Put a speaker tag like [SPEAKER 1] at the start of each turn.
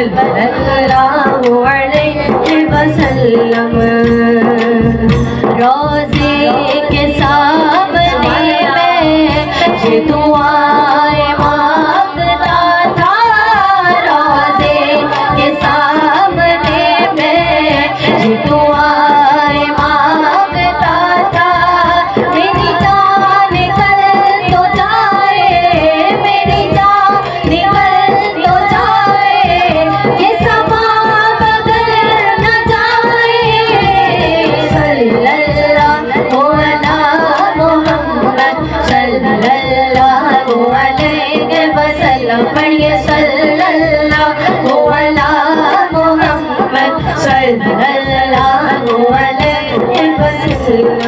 [SPEAKER 1] सल्लल्लाहु अलैहि वसल्लम। रोज़े के सामने में ये दुआएं मांगता था, रोज़े के सामने में ये दुआएं मांगता था। मेरी जान निकल तो जाए, मेरी जान निकल तो जाए, ये समा बदल न जाए। सल्लल्लाहु अला मुहम्मद सल्लल्लाहु अलैहि वसल्लम। पढ़िए सल्लल्लाहु अला मुहम्मद सल्लल्लाहु अलैहि वसल्लम।